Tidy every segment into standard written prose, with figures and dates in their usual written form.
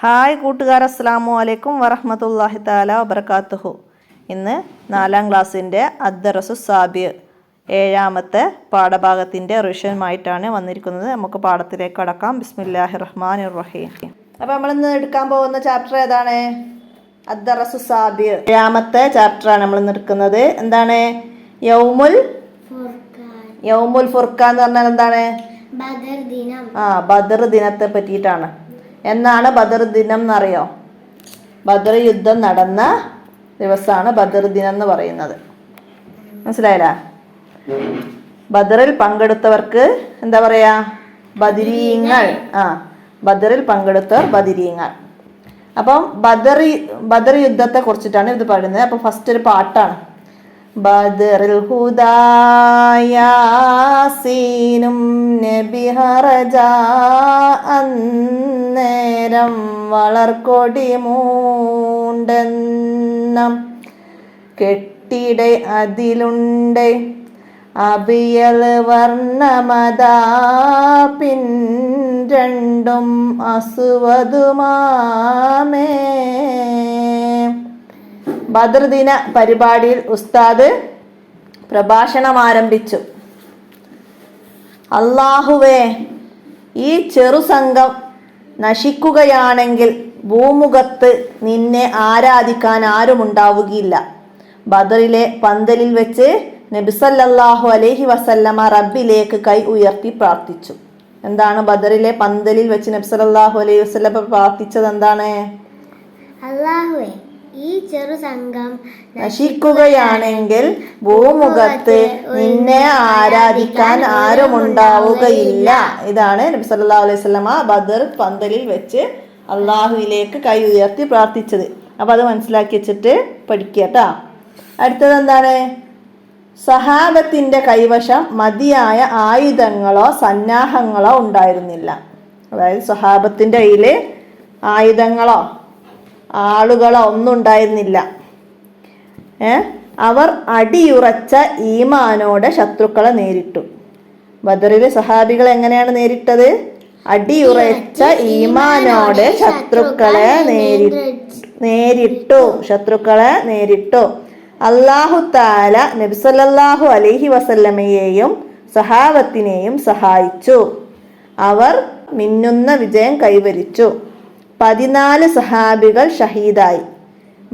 Hi കൂട്ടുകാർ, അസ്സലാമു അലൈക്കും വറഹ്മത്തുള്ളാഹി തആല വബറകാതുഹു. ഇന്ന് 4ാം ക്ലാസ്സിൻ്റെ അദ്ദറസു സാബിർ 7ാമത്തെ പാഠഭാഗത്തിൻ്റെ റിവിഷനുമായിട്ടാണ് വന്നിരിക്കുന്നത്. നമുക്ക് പാഠത്തിലേക്ക് കടക്കാം. ബിസ്മില്ലാഹിർ റഹ്മാനിർ റഹീം. അപ്പോൾ നമ്മൾ ഇന്ന് എടുക്കാൻ പോകുന്ന ചാപ്റ്റർ ഏതാണ്? അദ്ദറസു സാബിർ 7ാമത്തെ ചാപ്റ്ററാണ് നമ്മൾ ഇന്ന് എടുക്കുന്നത്. എന്താണ്? യൗമുൽ ഫുർഖാൻ എന്ന് പറഞ്ഞാൽ എന്താണ്? ബദർ ദിനത്തെ പറ്റിയിട്ടാണ്. എന്നാണ് ബദർ ദിനം എന്നറിയോ? ബദർ യുദ്ധം നടന്ന ദിവസമാണ് ബദർ ദിനം എന്ന് പറയുന്നത്. മനസ്സിലായില്ല? ബദറിൽ പങ്കെടുത്തവർക്ക് എന്താ പറയാ? ബദരീങ്ങൾ. ബദറിൽ പങ്കെടുത്തവർ ബദരീങ്ങൾ. അപ്പം ബദർ യുദ്ധത്തെ കുറിച്ചിട്ടാണ് ഇത് പറയുന്നത്. അപ്പം ഫസ്റ്റ് ഒരു പാട്ടാണ്. ബദറിൽ ഹുദായാസീനും നബിഹറജ അന്നേരം വളർക്കൊടി മൂണ്ടെന്നം കെട്ടിടെ അതിലുണ്ട് അബിയൽ വർണ്ണമതാ പിൻ രണ്ടും അസുവതുമാമേ. ബദർ ദിന പരിപാടിയിൽ ഉസ്താദ് പ്രഭാഷണം ആരംഭിച്ചു. അല്ലാഹുവേ, ഈ ചെറു സംഘം നശിക്കുകയാണെങ്കിൽ ഭൂമുഖത്ത് നിന്നെ ആരാധിക്കാൻ ആരുമുണ്ടാവുകയില്ല. ബദറിലെ പന്തലിൽ വെച്ച് നബി സല്ലല്ലാഹു അലൈഹി വസല്ലമ റബ്ബിലേക്ക് കൈ ഉയർത്തി പ്രാർത്ഥിച്ചു. എന്താണ് ബദറിലെ പന്തലിൽ വെച്ച് നബി സല്ലല്ലാഹു അലൈഹി വസല്ലമ പ്രാർത്ഥിച്ചത്? എന്താണ്? അല്ലാഹുവേ, ഈ ചെറു സംഘം നശിക്കുകയാണെങ്കിൽ ഭൂമുഖത്ത് നിന്നെ ആരാധിക്കാൻ ആരുമുണ്ടാവുകയില്ല. ഇതാണ് നബി സല്ലല്ലാഹു അലൈഹി വസല്ലമ ബദർ പന്തലിൽ വെച്ച് അള്ളാഹുവിലേക്ക് കൈ ഉയർത്തി പ്രാർത്ഥിച്ചത്. അപ്പൊ അത് മനസ്സിലാക്കി വെച്ചിട്ട് പഠിക്കുക കേട്ടോ. അടുത്തത് എന്താണ്? സഹാബത്തിന്റെ കൈവശം മതിയായ ആയുധങ്ങളോ സന്നാഹങ്ങളോ ഉണ്ടായിരുന്നില്ല. അതായത് സഹാബത്തിന്റെ കയ്യില് ആയുധങ്ങളോ ആളുകളോ ഒന്നും ഉണ്ടായിരുന്നില്ല. അവർ അടിയുറച്ച ഈമാനോടെ ശത്രുക്കളെ നേരിട്ടു. ബദറിലെ സഹാബികൾ എങ്ങനെയാണ് നേരിട്ടത്? അടിയുറച്ച ഈമാനോടെ ശത്രുക്കളെ നേരിട്ടു. അല്ലാഹു തആല നബി സല്ലല്ലാഹു അലൈഹി വസല്ലമയെയും സഹാബത്തിനെയും സഹായിച്ചു. അവർ മിന്നുന്ന വിജയം കൈവരിച്ചു. 14 സഹാബികൾ ഷഹീദായി.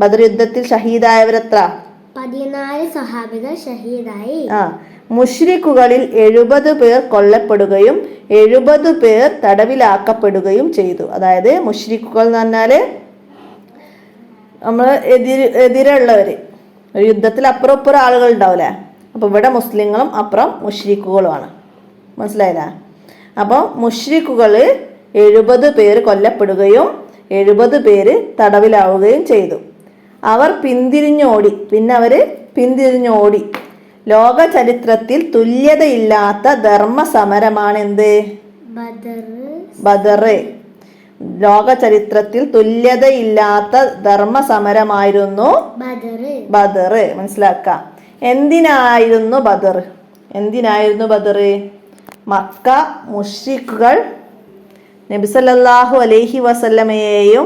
ബദർ യുദ്ധത്തിൽ ഷഹീദായവരെത്ര? 14 സഹാബികൾ ഷഹീദായി. മുശ്രിക്കുകളിൽ 70 പേർ കൊല്ലപ്പെടുകയും 70 പേർ തടവിലാക്കപ്പെടുകയും ചെയ്തു. അതായത് മുശ്രിക്കുകൾ എന്ന് പറഞ്ഞാല് നമ്മൾ എതിരുള്ളവര്. ഒരു യുദ്ധത്തിൽ അപ്പുറം ഇപ്പുറം ആളുകൾ ഉണ്ടാവില്ലേ? അപ്പൊ ഇവിടെ മുസ്ലിങ്ങളും അപ്പുറം മുശ്രിക്കുകളുമാണ്. മനസ്സിലായില്ല? അപ്പം മുശ്രിക്കുകള് 70 പേര് കൊല്ലപ്പെടുകയും 70 പേര് തടവിലാവുകയും ചെയ്തു. അവർ പിന്തിരിഞ്ഞോടി. ലോക ചരിത്രത്തിൽ തുല്യതയില്ലാത്ത ധർമ്മ സമരമാണ് എന്ത്? ബദർ. ലോക ചരിത്രത്തിൽ തുല്യതയില്ലാത്ത ധർമ്മ സമരമായിരുന്നു ബദർ. മനസ്സിലാക്കാം. എന്തിനായിരുന്നു ബദർ? മക്ക മുശ്രിക്കുകൾ നബി സല്ലല്ലാഹു അലൈഹി വസല്ലമയെയും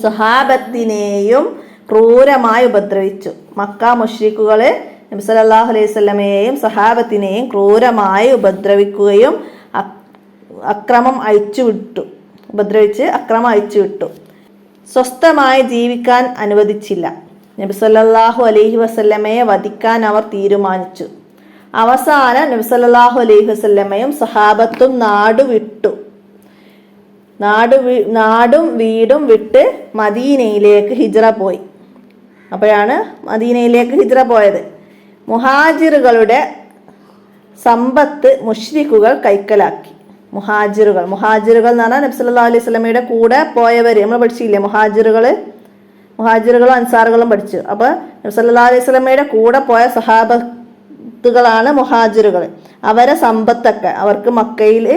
സ്വഹാബത്തിനെയും ക്രൂരമായി ഉപദ്രവിച്ചു. മക്ക മുശ്രിക്കുകള് നബി സല്ലല്ലാഹു അലൈഹി വസല്ലമയെയും സ്വഹാബത്തിനെയും ക്രൂരമായി ഉപദ്രവിച്ച് അക്രമം അയച്ചു വിട്ടു. സ്വസ്ഥമായി ജീവിക്കാൻ അനുവദിച്ചില്ല. നബി സല്ലല്ലാഹു അലൈഹി വസല്ലമയെ വധിക്കാൻ അവർ തീരുമാനിച്ചു. അവസാനം നബി സല്ലല്ലാഹു അലൈഹി വസല്ലമയും സഹാബത്തും നാടും വീടും വിട്ട് മദീനയിലേക്ക് ഹിജ്റ പോയി. അപ്പോഴാണ് മദീനയിലേക്ക് ഹിജ്റ പോയത്. മുഹാജിറുകളുടെ സമ്പത്ത് മുശ്രിക്കുകൾ കൈക്കലാക്കി. മുഹാജിറുകൾ എന്ന് പറഞ്ഞാൽ നബി സല്ലല്ലാഹു അലൈഹി വസല്ലമയുടെ കൂടെ പോയവര്. നമ്മൾ പഠിച്ചില്ലേ? മുഹാജിറുകളും അൻസാറുകളും പഠിച്ചു. അപ്പൊ നബി സല്ലല്ലാഹു അലൈഹി വസല്ലമയുടെ കൂടെ പോയ സഹാബത്തുകളാണ് മുഹാജിറുകൾ. അവരെ സമ്പത്തൊക്കെ, അവർക്ക് മക്കയിൽ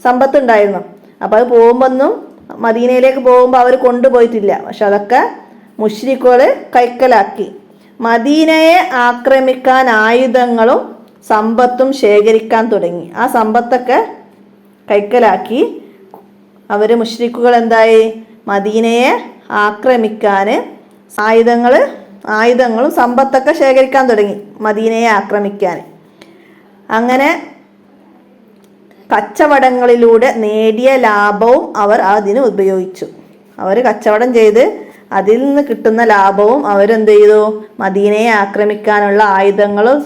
സമ്പത്ത് ഉണ്ടായിരുന്നു. അപ്പൊ അത് മദീനയിലേക്ക് പോകുമ്പോൾ അവർ കൊണ്ടുപോയിട്ടില്ല. പക്ഷെ അതൊക്കെ മുശ്രിക്കുകള് കൈക്കലാക്കി. മദീനയെ ആക്രമിക്കാൻ ആയുധങ്ങളും സമ്പത്തും ശേഖരിക്കാൻ തുടങ്ങി. ആ സമ്പത്തൊക്കെ കൈക്കലാക്കി അവര് മുശ്രിക്കുകൾ എന്തായി? മദീനയെ ആക്രമിക്കാൻ ആയുധങ്ങളും സമ്പത്തൊക്കെ ശേഖരിക്കാൻ തുടങ്ങി മദീനയെ ആക്രമിക്കാൻ. അങ്ങനെ കച്ചവടങ്ങളിലൂടെ നേടിയ ലാഭവും അവർ അതിന് ഉപയോഗിച്ചു. അവർ കച്ചവടം ചെയ്ത് അതിൽ നിന്ന് കിട്ടുന്ന ലാഭവും അവരെന്ത് ചെയ്തു? മദീനയെ ആക്രമിക്കാനുള്ള ആയുധങ്ങളും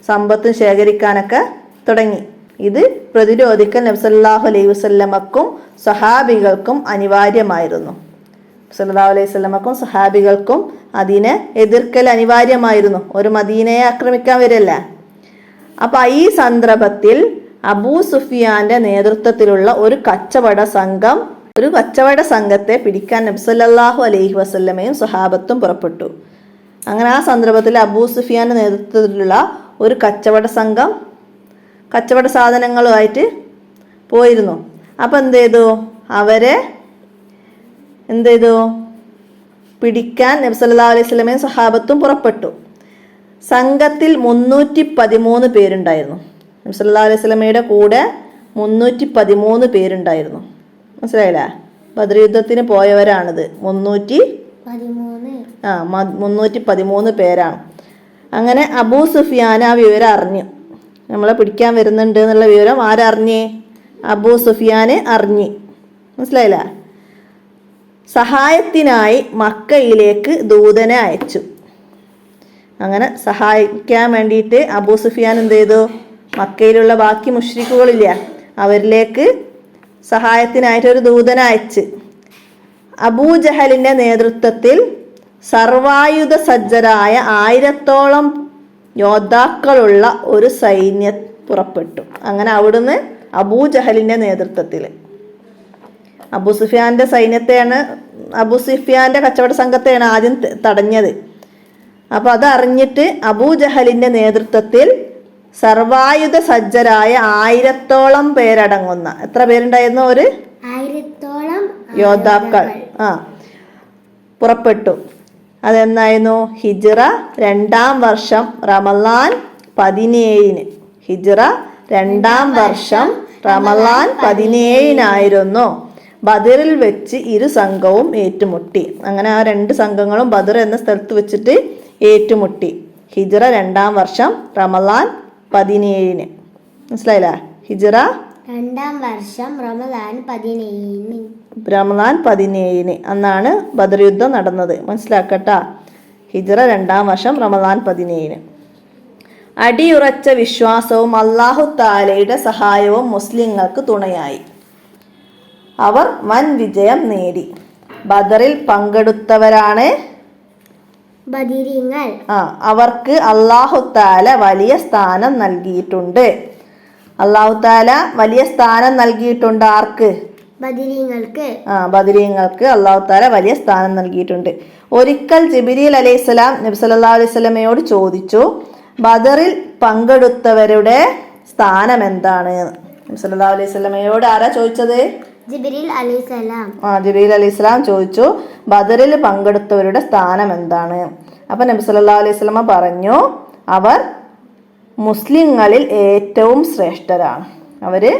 സമ്പത്തും ശേഖരിക്കാനൊക്കെ തുടങ്ങി. ഇത് പ്രതിരോധിക്കാൻ നബി സല്ലല്ലാഹു അലൈഹി വസല്ലമക്കും സഹാബികൾക്കും അനിവാര്യമായിരുന്നു. സല്ലല്ലാഹു അലൈഹി വസല്ലമക്കും സഹാബികൾക്കും അതിനെ എതിർക്കൽ അനിവാര്യമായിരുന്നു. ഒരു മദീനയെ ആക്രമിക്കാൻ വരല്ല. അപ്പൊ ഈ സന്ദർഭത്തിൽ അബൂ സുഫിയാന്റെ നേതൃത്വത്തിലുള്ള ഒരു കച്ചവട സംഘത്തെ പിടിക്കാൻ നബി സല്ലല്ലാഹു അലൈഹി വസല്ലമയും സഹാബത്തും പുറപ്പെട്ടു. അങ്ങനെ ആ സന്ദർഭത്തിൽ അബൂ സുഫിയാന്റെ നേതൃത്വത്തിലുള്ള ഒരു കച്ചവട സംഘം കച്ചവട സാധനങ്ങളുമായിട്ട് പോയിരുന്നു. അപ്പം അവരെ പിടിക്കാൻ നബി സല്ലല്ലാഹു അലൈഹി വസല്ലമയും സഹാബത്തും പുറപ്പെട്ടു. സംഘത്തിൽ 313 പേരുണ്ടായിരുന്നു. നബി സല്ലല്ലാഹു അലൈഹി വസല്ലമയുടെ കൂടെ 313 പേരുണ്ടായിരുന്നു. മനസ്സിലായില്ലേ? ബദർ യുദ്ധത്തിന് പോയവരാണിത്. 313 പേരാണ്. അങ്ങനെ അബൂ സുഫിയാൻ ആ വിവരം അറിഞ്ഞു. നമ്മളെ പിടിക്കാൻ വരുന്നുണ്ട് എന്നുള്ള വിവരം ആരറിഞ്ഞ്? അബൂ സുഫിയാൻ അറിഞ്ഞ്. മനസ്സിലായില്ല? സഹായത്തിനായി മക്കയിലേക്ക് ദൂതനെ അയച്ചു. അങ്ങനെ സഹായിക്കാൻ വേണ്ടിയിട്ട് അബൂ സുഫിയാൻ മക്കയിലുള്ള ബാക്കി മുശ്രിക്കുകളില്ല, അവരിലേക്ക് സഹായത്തിനായിട്ടൊരു ദൂതനെ അയച്ച്. അബൂജഹലിന്റെ നേതൃത്വത്തിൽ സർവായുധ സജ്ജരായ 1000ഓളം യോദ്ധാക്കളുള്ള ഒരു സൈന്യം പുറപ്പെട്ടു. അങ്ങനെ അവിടുന്ന് അബൂജഹലിന്റെ നേതൃത്വത്തിൽ അബൂ സുഫിയാന്റെ കച്ചവട സംഘത്തെയാണ് ആദ്യം തടഞ്ഞത്. അപ്പൊ അതറിഞ്ഞിട്ട് അബൂജഹലിന്റെ നേതൃത്വത്തിൽ സർവായുധ സജ്ജരായ 1000ഓളം പേരടങ്ങുന്ന, എത്ര പേരുണ്ടായിരുന്നു? ഒരു 1000ഓളം യോദ്ധാക്കൾ പുറപ്പെട്ടു. അതെന്നായിരുന്നു? ഹിജ്റ 2-ാം വർഷം റമളാൻ 17. ഹിജ്റ 2-ാം വർഷം റമളാൻ 17 ബദറിൽ വെച്ച് ഇരു സംഘവും ഏറ്റുമുട്ടി. അങ്ങനെ ആ 2 സംഘങ്ങളും ബദർ എന്ന സ്ഥലത്ത് വെച്ചിട്ട് ഏറ്റുമുട്ടി. ഹിജ്റ 2-ാം വർഷം റമളാൻ 17. മനസ്സിലായില്ല? ഹിജ്റ 2-ാം വർഷം റമളാൻ 17 അന്നാണ് ബദർ യുദ്ധം നടന്നത്. മനസ്സിലാക്കട്ടാ. ഹിജ്റ 2-ാം വർഷം റമളാൻ 17. അടിയുറച്ച വിശ്വാസവും അല്ലാഹു തആലയുടെ സഹായവും മുസ്ലിങ്ങൾക്ക് തുണയായി. അവർ വൻ വിജയം നേടി. ബദറിൽ പങ്കെടുത്തവരാണ് ബദരീങ്ങൾ. അവർക്ക് അല്ലാഹു തആല വലിയ സ്ഥാനം നൽകിയിട്ടുണ്ട്. അല്ലാഹു തആല വലിയ സ്ഥാനം നൽകിയിട്ടുണ്ട്. ആർക്ക്? ബദരീങ്ങൾക്ക് അല്ലാഹു തആല വലിയ സ്ഥാനം നൽകിയിട്ടുണ്ട്. ഒരിക്കൽ ജിബ്രീൽ അലൈഹിസ്സലാം നബി സല്ലല്ലാഹു അലൈഹി വസല്ലമയോട് ചോദിച്ചു, ബദറിൽ പങ്കെടുത്തവരുടെ സ്ഥാനം എന്താണ്? നബി സല്ലല്ലാഹു അലൈഹി വസല്ലമയോട് ആരാ ചോദിച്ചത്? ജിബ്രീൽ അലൈഹിസ്സലാം. ജിബ്രീൽ അലൈഹിസ്സലാം ചോദിച്ചു, ബദറിൽ പങ്കെടുത്തവരുടെ സ്ഥാനം എന്താണ്? അപ്പൊ നബി സല്ലല്ലാഹു അലൈഹി വസല്ലമ പറഞ്ഞു, അവർ മുസ്ലിങ്ങളിൽ ഏറ്റവും ശ്രേഷ്ഠരാണ്. അവര്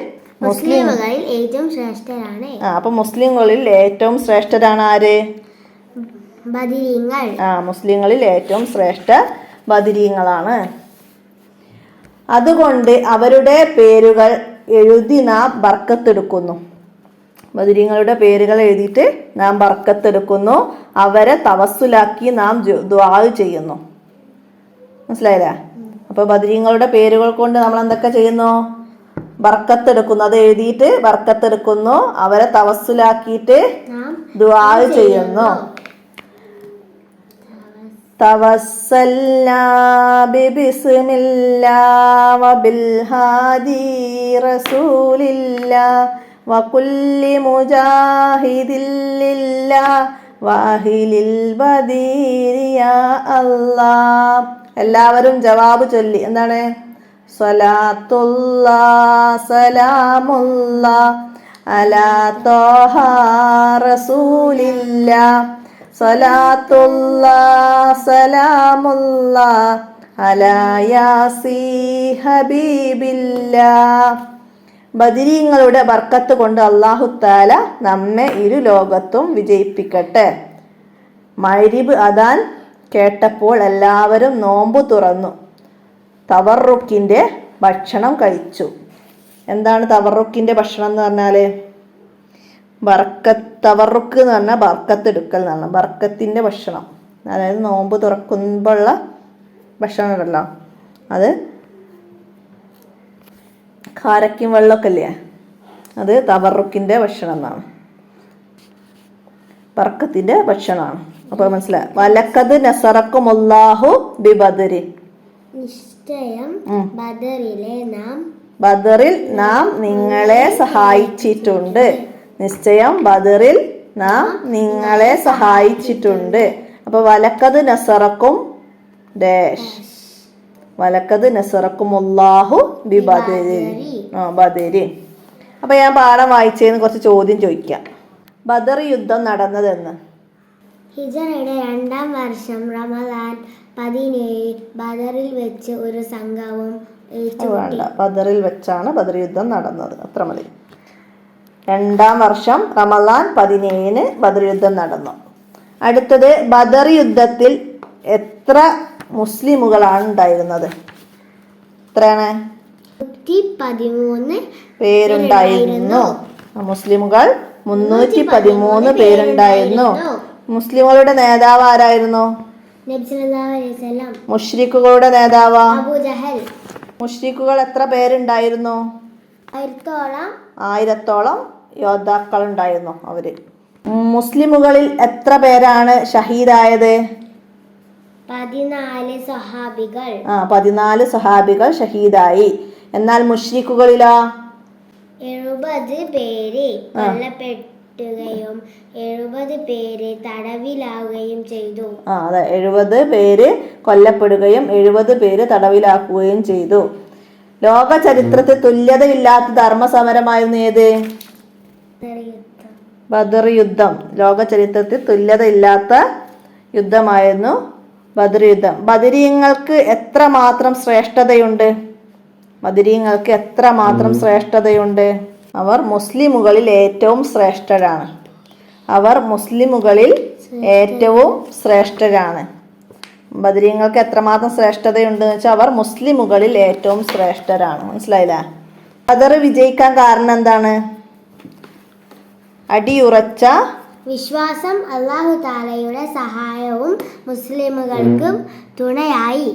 മുസ്ലിങ്ങളിൽ ഏറ്റവും ശ്രേഷ്ഠരാണ്. അപ്പൊ മുസ്ലിങ്ങളിൽ ഏറ്റവും ശ്രേഷ്ഠരാണ് ആര്? ബദരീങ്ങൾ. മുസ്ലിങ്ങളിൽ ഏറ്റവും ശ്രേഷ്ഠ ബദരീങ്ങളാണ്. അതുകൊണ്ട് അവരുടെ പേരുകൾ എഴുതി നാം ബർക്കത്തെടുക്കുന്നു. ബദരീങ്ങളുടെ പേരുകൾ എഴുതിയിട്ട് നാം ബർക്കത്തെടുക്കുന്നു. അവരെ തവസ്സുലാക്കി നാം ദുആ ചെയ്യുന്നു. മനസ്സിലായില്ലേ? അപ്പൊ ബദരീങ്ങളുടെ പേരുകൾ കൊണ്ട് നമ്മൾ എന്തൊക്കെ ചെയ്യുന്നു? ബർക്കത്തെടുക്കുന്നു. അത് എഴുതിയിട്ട് ബർക്കത്തെടുക്കുന്നു. അവരെ തവസ്സുലാക്കിയിട്ട് ദുആ ചെയ്യുന്നു. തവസ്സൽനാ ബിബിസ്മില്ലാ വബിൽ ഹാദി റസൂലില്ലാ വകുല്ലി മുജാഹിദില്ലാ വാഹിലിൽ ബദീരിയാ അല്ലാഹ്. എല്ലാവരും ജവാബ് ചൊല്ലി. എന്താണ്? സ്വലാത്തുല്ലാ സലാമുല്ലാ അലാ ത്വാഹ റസൂലില്ലാ സ്വലാത്തുല്ലാ സലാമുല്ലാ അലാ യാസീൻ ഹബീബില്ലാ ബദരീങ്ങളുടെ ബർക്കത്ത് കൊണ്ട് അല്ലാഹു തആല നമ്മെ ഇരു ലോകത്തും വിജയിപ്പിക്കട്ടെ. മഗ്രിബ് അദാൻ കേട്ടപ്പോൾ എല്ലാവരും നോമ്പ് തുറന്നു തവറുക്കിന്റെ ഭക്ഷണം കഴിച്ചു. എന്താണ് തവറുക്കിന്റെ ഭക്ഷണം എന്ന് പറഞ്ഞാല്? തവറുക്ക് എന്ന് പറഞ്ഞാൽ ബർക്കത്ത് എടുക്കൽ എന്നാണ്. ബർക്കത്തിന്റെ ഭക്ഷണം, അതായത് നോമ്പ് തുറക്കുമ്പോഴുള്ള ഭക്ഷണം ഉണ്ടല്ലോ, അത് കാരക്കും വെള്ളമൊക്കെ ഇല്ലേ, അത് തവറുക്കിന്റെ ഭക്ഷണം എന്നാണ്, ബർക്കത്തിന്റെ ഭക്ഷണമാണ്. അപ്പൊ മനസ്സിലായി. വലക്കത് നസറക്കുമുല്ലാഹു ബിബദരി, നിശ്ചയം ബദറിൽ നാം നിങ്ങളെ സഹായിച്ചിട്ടുണ്ട്. നിശ്ചയം ബദറിൽ നാം നിങ്ങളെ സഹായിച്ചിട്ടുണ്ട്. അപ്പൊ വലക്കത് നസറക്കും ഡാഷ്, വലക്കത് നസറക്കുമുല്ലാഹു ബിബദരി, ബദരി. അപ്പൊ ഞാൻ പാഠം വായിച്ചതിന് കുറച്ച് ചോദ്യം ചോദിക്കാം. ബദർ യുദ്ധം നടന്നതെന്ന്? ഹിജറയുടെ 2-ാം വർഷം റമദാൻ 17 ബദറിൽ വെച്ച് ഒരു സംഘവും വേണ്ട, ബദറിൽ വെച്ചാണ് ബദർ യുദ്ധം നടന്നത്, അത്ര മതി. 2-ാം വർഷം റമദാൻ 17 ബദർ യുദ്ധം നടന്നു. അടുത്തത്, ബദർ യുദ്ധത്തിൽ എത്ര മുസ്ലിമുകളാണ് ഉണ്ടായിരുന്നത്? എത്രയാണ്? 313 പേരുണ്ടായിരുന്നു. മുസ്ലിമുകൾ 313 പേരുണ്ടായിരുന്നു. മുസ്ലിമുകളുടെ നേതാവ് ആരായിരുന്നു? നബി സല്ലല്ലാഹു അലൈഹി വസല്ലം. മുശ്രിക്കുകളുടെ നേതാവ് അബൂജഹൽ. മുശ്രിക്കുകൾ എത്ര പേരുണ്ടായിരുന്നു? 1000-ഓളം യോദ്ധാക്കൾ ഉണ്ടായിരുന്നു അവര്. മുസ്ലിമുകളിൽ എത്ര പേരാണ് ഷഹീദായത്? 14 സഹാബികൾ. 14 സഹാബികൾ ഷഹീദായി. എന്നാൽ മുശ്രിക്കുകളിലോ? 70 പേര് കൊല്ലപ്പെട്ടുകയും 70 പേര് തടവിലാവുകയും ചെയ്തു. അതെ, 70 പേര് കൊല്ലപ്പെടുകയും 70 പേര് തടവിലാക്കുകയും ചെയ്തു. ലോക ചരിത്രത്തിൽ തുല്യതയില്ലാത്ത ധർമ്മസമരമായിരുന്നു ഏത്? ബദർ യുദ്ധം. ലോക ചരിത്രത്തിൽ തുല്യതയില്ലാത്ത യുദ്ധമായിരുന്നു ബദർ യുദ്ധം. ബദരീങ്ങൾക്ക് എത്രമാത്രം ശ്രേഷ്ഠതയുണ്ട്? ബദരീങ്ങൾക്ക് എത്രമാത്രം ശ്രേഷ്ഠതയുണ്ട്? അവർ മുസ്ലിമുകളിൽ ഏറ്റവും ശ്രേഷ്ഠരാണ്. അവർ മുസ്ലിമുകളിൽ ഏറ്റവും ശ്രേഷ്ഠരാണ്. ബദരീങ്ങൾക്ക് എത്രമാത്രം ശ്രേഷ്ഠതയുണ്ടെന്ന് വെച്ചാൽ അവർ മുസ്ലിമുകളിൽ ഏറ്റവും ശ്രേഷ്ഠരാണ്. മനസ്സിലായില്ലേ? ബദർ വിജയിക്കാൻ കാരണം എന്താണ്? അടിയുറച്ച വിശ്വാസം, അല്ലാഹു തആലയുടെ സഹായവും മുസ്ലിമുകൾക്കും തുണയായി.